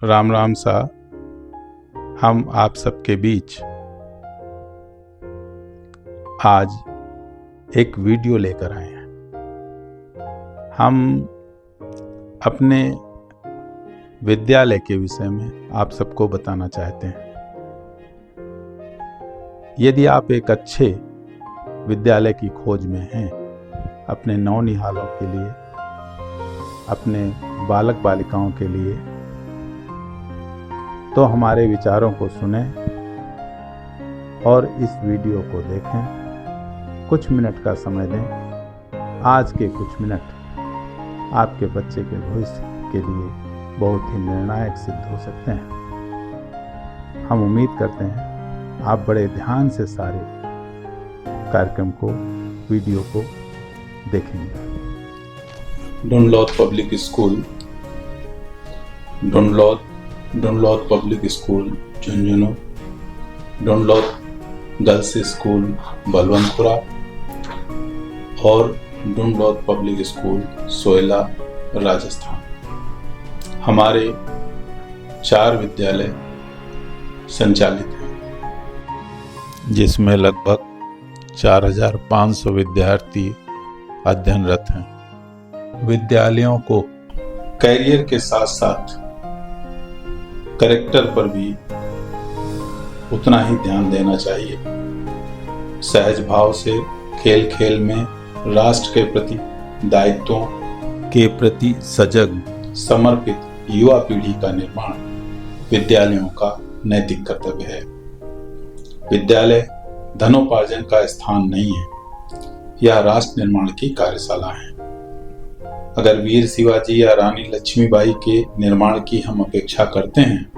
राम राम सा हम आप सबके बीच आज एक वीडियो लेकर आए हैं। हम अपने विद्यालय के विषय में आप सबको बताना चाहते हैं। यदि आप एक अच्छे विद्यालय की खोज में हैं अपने नौनिहालों के लिए, अपने बालक बालिकाओं के लिए, तो हमारे विचारों को सुनें और इस वीडियो को देखें। कुछ मिनट का समय दें। आज के कुछ मिनट आपके बच्चे के भविष्य के लिए बहुत ही निर्णायक सिद्ध हो सकते हैं। हम उम्मीद करते हैं आप बड़े ध्यान से सारे कार्यक्रम को, वीडियो को देखेंगे। Dunlod public school, Dunlod public school Jhunjhunu, Dunlod girls school Balwantpura और डुनलौद पब्लिक स्कूल सोयला राजस्थान। हमारे 4 विद्यालय संचालित हैं, जिसमें लगभग 4500 विद्यार्थी अध्ययनरत हैं। विद्यालयों को कैरियर के साथ साथ कैरेक्टर पर भी उतना ही ध्यान देना चाहिए। सहज भाव से खेल खेल में राष्ट्र के प्रति दायित्वों के प्रति सजग समर्पित युवा पीढ़ी का निर्माण विद्यालयों का नैतिक कर्तव्य है। विद्यालय धनोपार्जन का स्थान नहीं है, यह राष्ट्र निर्माण की कार्यशाला है। अगर वीर शिवाजी या रानी लक्ष्मीबाई के निर्माण की हम अपेक्षा करते हैं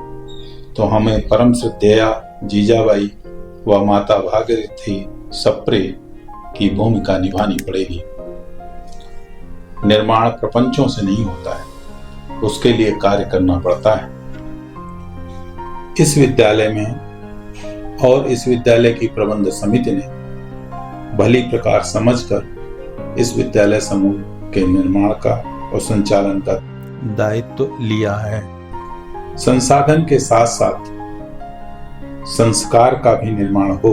तो हमें परम श्रद्धेय जीजाबाई व माता भागीरथी सप्रे की भूमिका निभानी पड़ेगी। निर्माण प्रपंचों से नहीं होता है, उसके लिए कार्य करना पड़ता है। इस विद्यालय में और इस विद्यालय की प्रबंध समिति ने भली प्रकार समझकर इस विद्यालय समूह के निर्माण का और संचालन का दायित्व लिया है। संसाधन के साथ साथ संस्कार का भी निर्माण हो,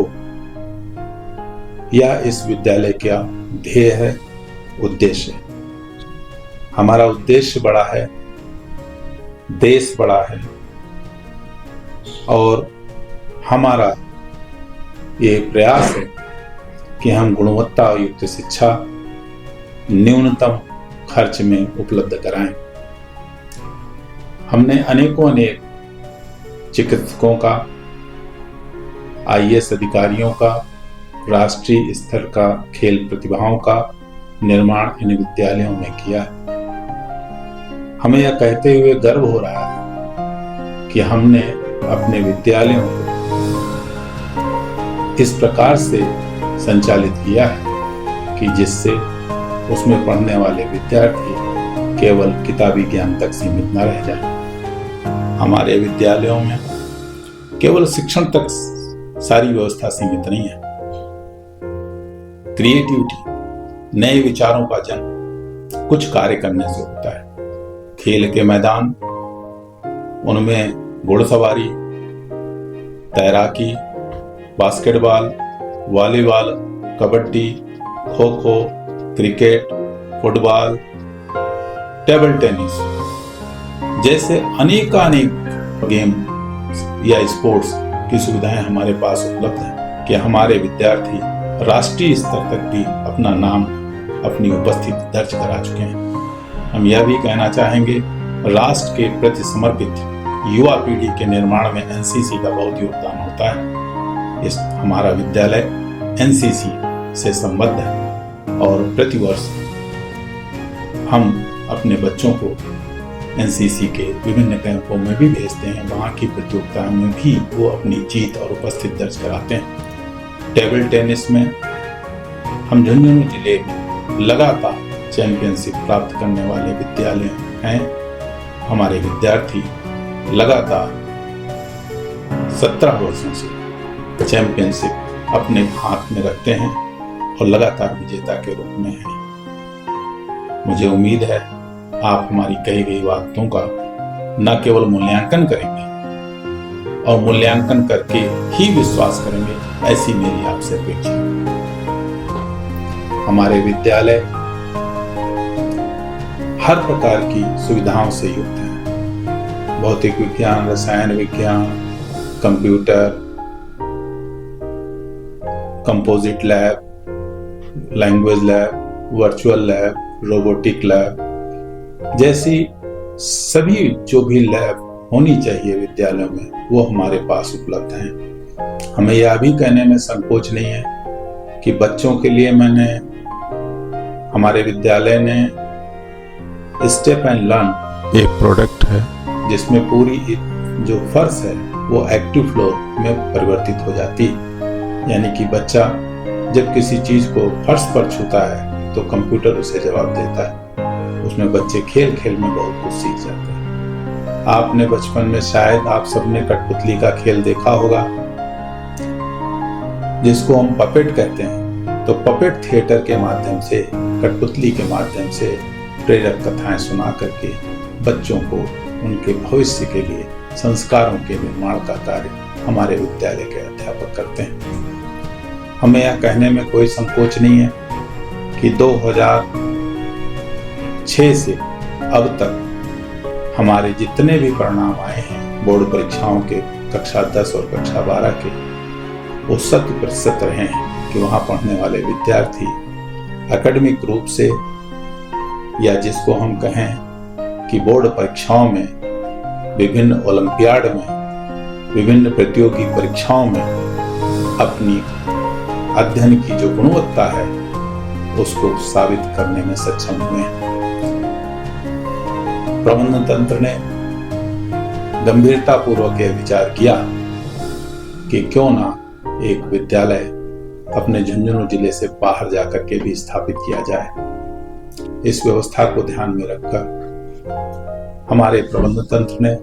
यह इस विद्यालय का ध्येय है, उद्देश्य है। हमारा उद्देश्य बड़ा है, देश बड़ा है और हमारा ये प्रयास है कि हम गुणवत्ता युक्त शिक्षा न्यूनतम खर्च में उपलब्ध कराएं। हमने अनेक चिकित्सकों का, IAS अधिकारियों का, राष्ट्रीय स्तर का खेल प्रतिभाओं का निर्माण इन विद्यालयों में किया है। हमें यह कहते हुए गर्व हो रहा है कि हमने अपने विद्यालयों को इस प्रकार से संचालित किया है कि जिससे उसमें पढ़ने वाले विद्यार्थी केवल किताबी ज्ञान तक सीमित न रह जाए। हमारे विद्यालयों में केवल शिक्षण तक सारी व्यवस्था सीमित नहीं है। क्रिएटिविटी, नए विचारों का जन्म कुछ कार्य करने से होता है। खेल के मैदान, उनमें घुड़सवारी, तैराकी, basketball, volleyball, kabaddi, kho kho, cricket, football, table tennis जैसे अनेक गेम या स्पोर्ट्स की सुविधाएं हमारे पास उपलब्ध हैं कि हमारे विद्यार्थी राष्ट्रीय स्तर तक भी अपना नाम, अपनी उपस्थिति दर्ज करा चुके हैं। हम यह भी कहना चाहेंगे, राष्ट्र के प्रति समर्पित युवा पीढ़ी के निर्माण में NCC का बहुत योगदान होता है। इस हमारा विद्यालय NCC से संबद्ध है और प्रतिवर्ष हम अपने बच्चों को NCC के विभिन्न कैंपों में भी भेजते हैं। वहाँ की प्रतियोगिताओं में भी वो अपनी जीत और उपस्थिति दर्ज कराते हैं। टेबल टेनिस में हम झुंझुनू जिले में लगातार चैंपियनशिप प्राप्त करने वाले विद्यालय हैं। हमारे विद्यार्थी लगातार 17 वर्षों से चैंपियनशिप अपने हाथ में रखते हैं और लगातार विजेता के रूप में हैं। मुझे उम्मीद है आप हमारी कही गई बातों का न केवल मूल्यांकन करेंगे और मूल्यांकन करके ही विश्वास करेंगे, ऐसी मेरी आपसे अपेक्षा है। हमारे विद्यालय हर प्रकार की सुविधाओं से युक्त हैं। भौतिक विज्ञान, रसायन विज्ञान, computer, composite lab, language lab, virtual lab, robotic lab जैसी सभी जो भी लैब होनी चाहिए विद्यालयों में, वो हमारे पास उपलब्ध हैं। हमें यह भी कहने में संकोच नहीं है कि बच्चों के लिए हमारे विद्यालय ने स्टेप एंड लर्न एक प्रोडक्ट है, जिसमें पूरी जो फर्श है वो एक्टिव फ्लोर में परिवर्तित हो जाती है। यानी कि बच्चा जब किसी चीज को फर्श पर छूता है तो कंप्यूटर उसे जवाब देता है। उसमें बच्चे खेल खेल में बहुत कुछ सीख जाते हैं। आपने बचपन में शायद आप सबने कठपुतली का खेल देखा होगा, जिसको हम पपेट कहते हैं। तो पपेट थिएटर के माध्यम से, कठपुतली के माध्यम से प्रेरक कथाएं सुना करके बच्चों को उनके भविष्य के लिए संस्कारों के निर्माण का कार्य हमारे विद्यालय के अध्यापक करते हैं। हमें यह कहने में कोई संकोच नहीं है कि 2006 से अब तक हमारे जितने भी परिणाम आए हैं बोर्ड परीक्षाओं के कक्षा 10 और कक्षा 12 के, वो 100% रहे हैं कि वहाँ पढ़ने वाले विद्यार्थी एकेडमिक रूप से, या जिसको हम कहें कि बोर्ड परीक्षाओं में, विभिन्न ओलंपियाड में, विभिन्न प्रतियोगी परीक्षाओं में अपनी अध्ययन की जो गुणवत्ता है उसको साबित करने में सक्षम हुए हैं। प्रबंधन तंत्र ने गंभीरता पूर्वक यह विचार किया कि क्यों ना एक विद्यालय अपने झुंझुनू जिले से बाहर जाकर के भी स्थापित किया जाए। इस व्यवस्था को ध्यान में रखकर हमारे प्रबंधन तंत्र ने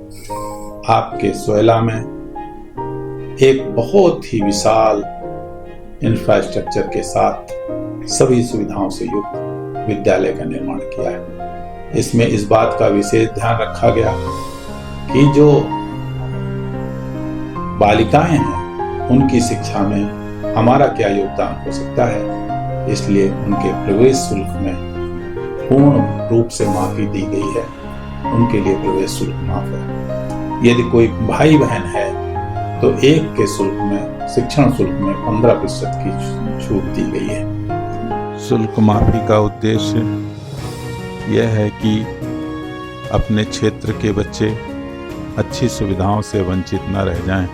आपके सोयला में एक बहुत ही विशाल इंफ्रास्ट्रक्चर के साथ सभी सुविधाओं से युक्त विद्यालय का निर्माण किया है। इसमें इस बात का विशेष ध्यान रखा गया कि जो बालिकाएं हैं उनकी शिक्षा में हमारा क्या योगदान हो सकता है, इसलिए उनके प्रवेश शुल्क में पूर्ण रूप से माफी दी गई है। उनके लिए प्रवेश शुल्क माफ है। यदि कोई भाई बहन है तो एक के शुल्क में, शिक्षण शुल्क में 15% की छूट दी गई है। शुल्क माफी का उद्देश्य यह है कि अपने क्षेत्र के बच्चे अच्छी सुविधाओं से वंचित न रह जाएं।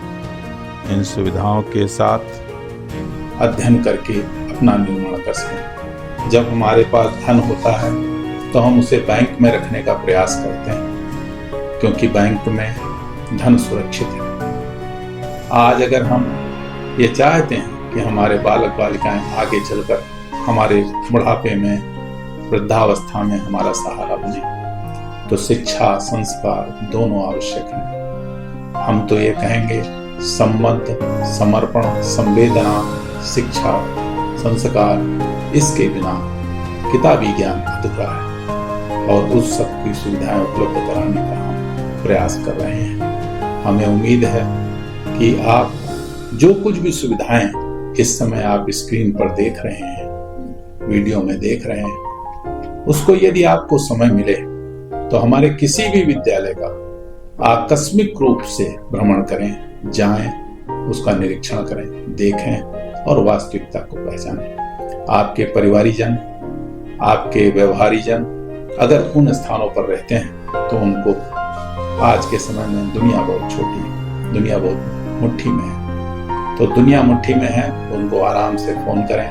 इन सुविधाओं के साथ अध्ययन करके अपना निर्माण कर सकें। जब हमारे पास धन होता है तो हम उसे बैंक में रखने का प्रयास करते हैं, क्योंकि बैंक में धन सुरक्षित है। आज अगर हम ये चाहते हैं कि हमारे बालक बालिकाएं आगे चलकर हमारे बुढ़ापे में, वृद्धावस्था में हमारा सहारा बने, तो शिक्षा, संस्कार दोनों आवश्यक हैं। हम तो ये कहेंगे संबंध, समर्पण, संवेदना, शिक्षा, संस्कार, इसके बिना किताबी ज्ञान अधूरा है और उस सब की सुविधाएं उपलब्ध कराने का हम प्रयास कर रहे हैं। हमें उम्मीद है कि आप जो कुछ भी सुविधाएं इस समय आप स्क्रीन पर देख रहे हैं, वीडियो में देख रहे हैं, उसको यदि आपको समय मिले तो हमारे किसी भी विद्यालय का आकस्मिक रूप से भ्रमण करें, जाएं, उसका निरीक्षण करें, देखें और वास्तविकता को पहचानें। आपके परिवारीजन, आपके व्यवहारीजन अगर उन स्थानों पर रहते हैं तो उनको, आज के समय में दुनिया बहुत छोटी है, दुनिया बहुत मुट्ठी में है, तो दुनिया मुट्ठी में है, उनको आराम से फोन करें,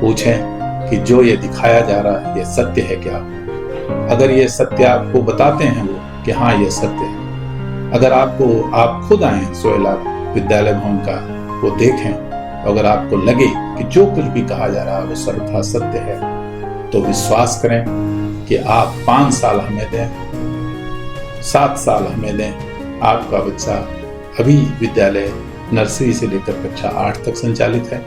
पूछें कि जो ये दिखाया जा रहा है ये सत्य है क्या। अगर ये सत्य आपको बताते हैं वो कि हाँ ये सत्य है, अगर आप खुद आए सोयला विद्यालय भवन का, वो देखें, अगर आपको लगे कि जो कुछ भी कहा जा रहा है वो सर्वथा सत्य है, तो विश्वास करें कि आप 5 साल हमें दें, 7 साल हमें दें, आपका बच्चा अभी विद्यालय नर्सरी से लेकर कक्षा 8 तक संचालित है,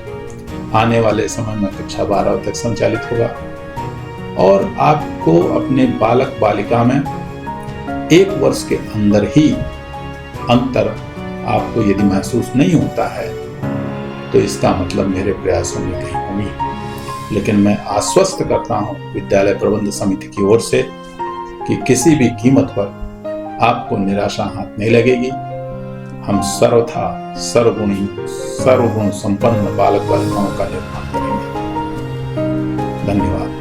आने वाले समय में कक्षा 12 तक संचालित होगा और आपको अपने बालक बालिका में 1 वर्ष के अंदर ही अंतर आपको यदि महसूस नहीं होता है तो इसका मतलब मेरे प्रयासों में कहीं कमी है। लेकिन मैं आश्वस्त करता हूं विद्यालय प्रबंध समिति की ओर से कि किसी भी कीमत पर आपको निराशा हाथ नहीं लगेगी। हम सर्वथा सर्वगुणी सर्वगुण संपन्न बालक बालिकाओं का निर्माण करेंगे। धन्यवाद।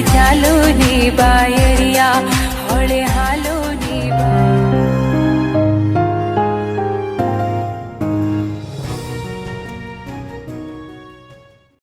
चालो नी बाए